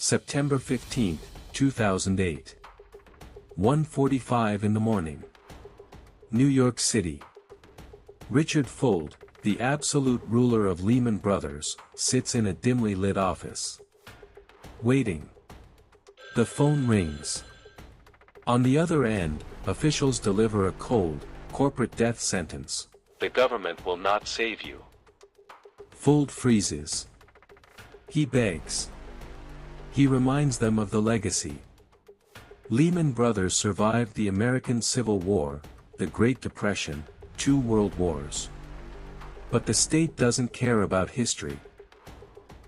September 15, 2008. 1:45 in the morning. New York City. Richard Fuld, the absolute ruler of Lehman Brothers, sits in a dimly lit office. Waiting. The phone rings. On the other end, officials deliver a cold, corporate death sentence. The government will not save you. Fuld freezes. He begs. He reminds them of the legacy. Lehman Brothers survived the American Civil War, the Great Depression, 2 world wars. But the state doesn't care about history.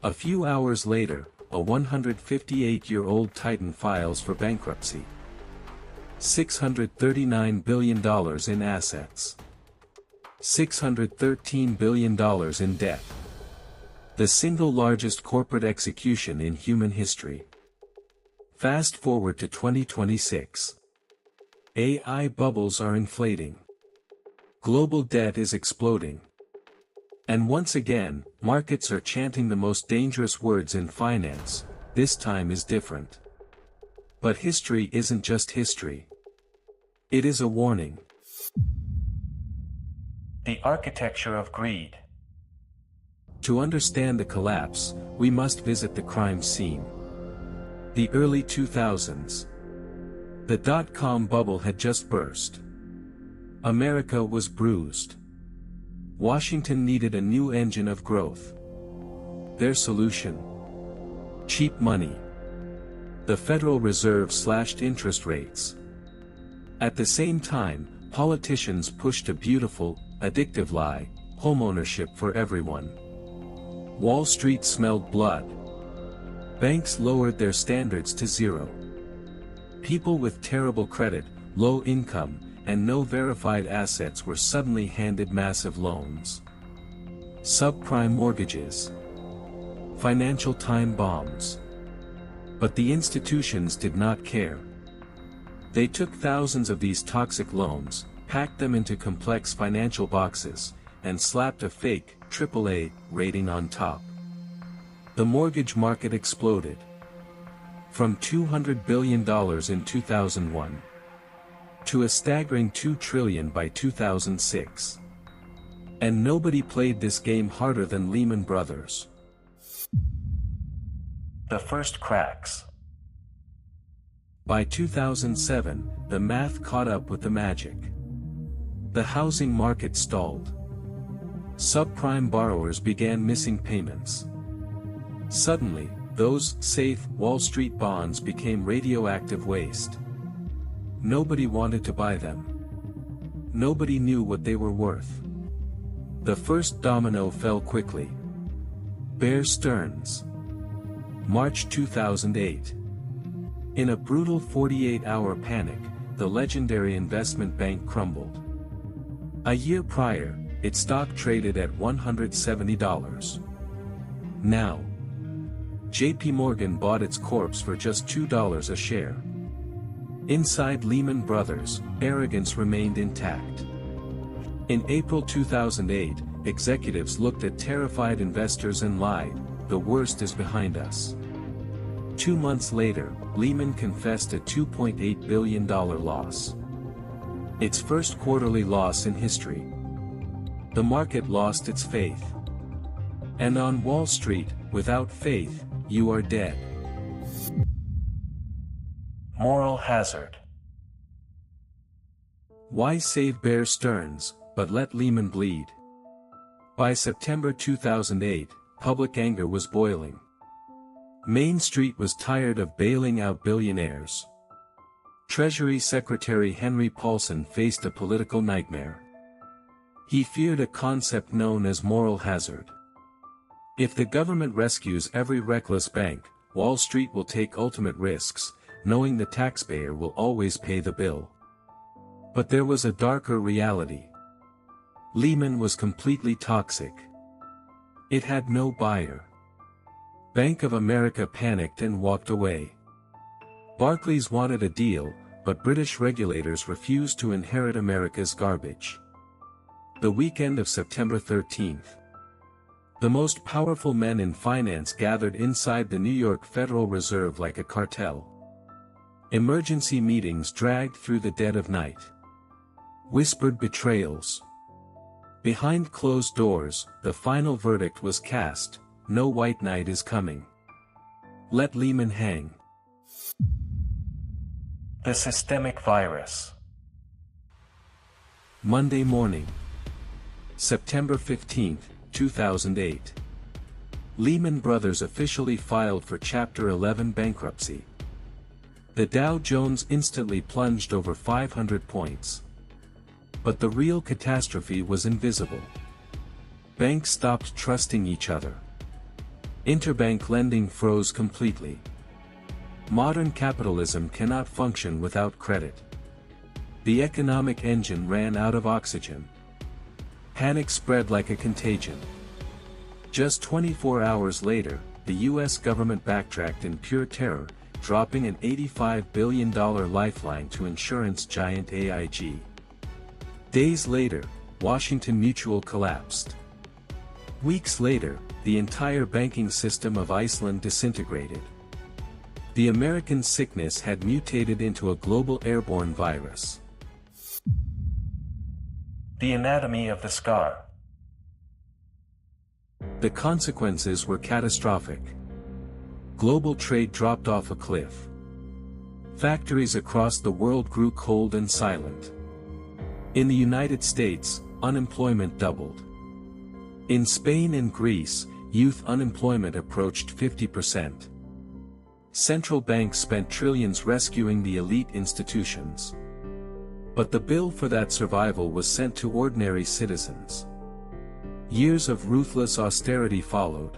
A few hours later, a 158-year-old titan files for bankruptcy. $639 billion in assets. $613 billion in debt. The single largest corporate execution in human history. Fast forward to 2026. AI bubbles are inflating. Global debt is exploding. And once again, markets are chanting the most dangerous words in finance: this time is different. But history isn't just history. It is a warning. The architecture of greed. To understand the collapse, we must visit the crime scene. The early 2000s. The dot-com bubble had just burst. America was bruised. Washington needed a new engine of growth. Their solution? Cheap money. The Federal Reserve slashed interest rates. At the same time, politicians pushed a beautiful, addictive lie: homeownership for everyone. Wall Street smelled blood. Banks lowered their standards to zero. People with terrible credit, low income, and no verified assets were suddenly handed massive loans. Subprime mortgages. Financial time bombs. But the institutions did not care. They took thousands of these toxic loans, packed them into complex financial boxes, and slapped a fake AAA rating on top. The mortgage market exploded. From $200 billion in 2001 to a staggering $2 trillion by 2006. And nobody played this game harder than Lehman Brothers. The first cracks. By 2007, the math caught up with the magic. The housing market stalled. Subprime borrowers began missing payments. Suddenly, those safe Wall Street bonds became radioactive waste. Nobody wanted to buy them. Nobody knew what they were worth. The first domino fell quickly. Bear Stearns. March 2008. In a brutal 48-hour panic, the legendary investment bank crumbled. A year prior, its stock traded at $170. Now, JP Morgan bought its corpse for just $2 a share. Inside Lehman Brothers, arrogance remained intact. In April 2008, executives looked at terrified investors and lied: the worst is behind us. 2 months later, Lehman confessed a $2.8 billion loss. Its first quarterly loss in history. The market lost its faith. And on Wall Street, without faith, you are dead. Moral hazard. Why save Bear Stearns, but let Lehman bleed? By September 2008, public anger was boiling. Main Street was tired of bailing out billionaires. Treasury Secretary Henry Paulson faced a political nightmare. He feared a concept known as moral hazard. If the government rescues every reckless bank, Wall Street will take ultimate risks, knowing the taxpayer will always pay the bill. But there was a darker reality. Lehman was completely toxic. It had no buyer. Bank of America panicked and walked away. Barclays wanted a deal, but British regulators refused to inherit America's garbage. The weekend of September 13th. The most powerful men in finance gathered inside the New York Federal Reserve like a cartel. Emergency meetings dragged through the dead of night. Whispered betrayals. Behind closed doors, the final verdict was cast: no white knight is coming. Let Lehman hang. The systemic virus. Monday morning, September 15, 2008. Lehman Brothers officially filed for Chapter 11 bankruptcy. The Dow Jones instantly plunged over 500 points. But the real catastrophe was invisible. Banks stopped trusting each other. Interbank lending froze completely. Modern capitalism cannot function without credit. The economic engine ran out of oxygen. Panic spread like a contagion. Just 24 hours later, the U.S. government backtracked in pure terror, dropping an $85 billion lifeline to insurance giant AIG. Days later, Washington Mutual collapsed. Weeks later, the entire banking system of Iceland disintegrated. The American sickness had mutated into a global airborne virus. The anatomy of the scar. The consequences were catastrophic. Global trade dropped off a cliff. Factories across the world grew cold and silent. In the United States, unemployment doubled. In Spain and Greece, youth unemployment approached 50%. Central banks spent trillions rescuing the elite institutions. But the bill for that survival was sent to ordinary citizens. Years of ruthless austerity followed.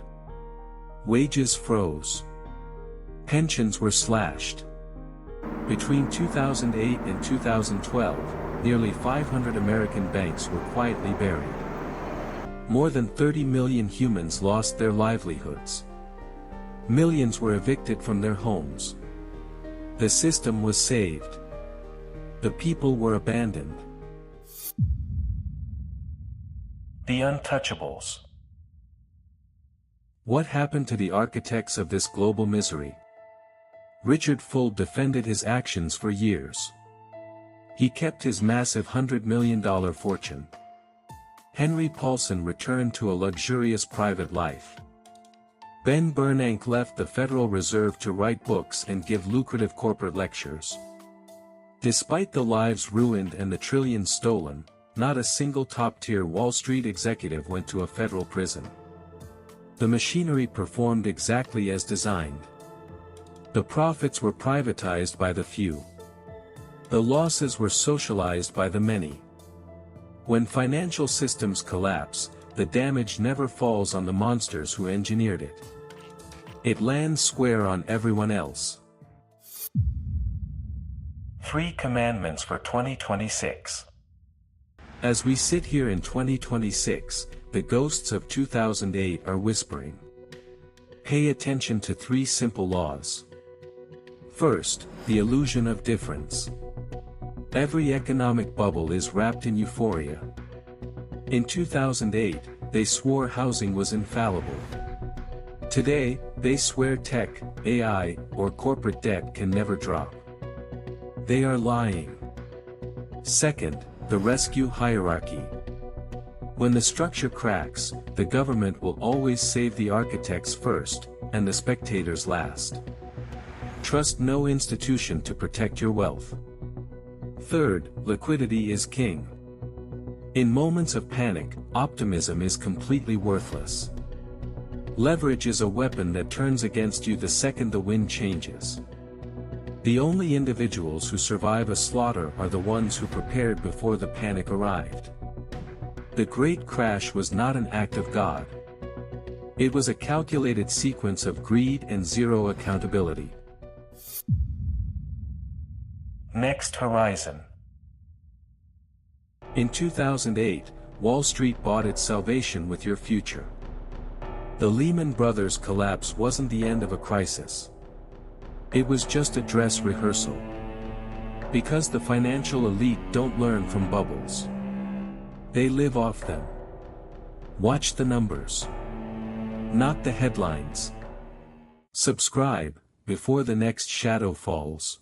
Wages froze. Pensions were slashed. Between 2008 and 2012, nearly 500 American banks were quietly buried. More than 30 million humans lost their livelihoods. Millions were evicted from their homes. The system was saved. The people were abandoned. The untouchables. What happened to the architects of this global misery? Richard Fuld defended his actions for years. He kept his massive $100 million fortune. Henry Paulson returned to a luxurious private life. Ben Bernanke left the Federal Reserve to write books and give lucrative corporate lectures. Despite the lives ruined and the trillions stolen, not a single top-tier Wall Street executive went to a federal prison. The machinery performed exactly as designed. The profits were privatized by the few. The losses were socialized by the many. When financial systems collapse, the damage never falls on the monsters who engineered it. It lands square on everyone else. 3 Commandments for 2026. As we sit here in 2026, the ghosts of 2008 are whispering. Pay attention to 3 simple laws. First, the illusion of difference. Every economic bubble is wrapped in euphoria. In 2008, they swore housing was infallible. Today, they swear tech, AI, or corporate debt can never drop. They are lying. Second, the rescue hierarchy. When the structure cracks, the government will always save the architects first, and the spectators last. Trust no institution to protect your wealth. Third, liquidity is king. In moments of panic, optimism is completely worthless. Leverage is a weapon that turns against you the second the wind changes. The only individuals who survive a slaughter are the ones who prepared before the panic arrived. The Great Crash was not an act of God. It was a calculated sequence of greed and zero accountability. Next horizon. In 2008, Wall Street bought its salvation with your future. The Lehman Brothers collapse wasn't the end of a crisis. It was just a dress rehearsal. Because the financial elite don't learn from bubbles. They live off them. Watch the numbers. not the headlines. Subscribe, before the next shadow falls.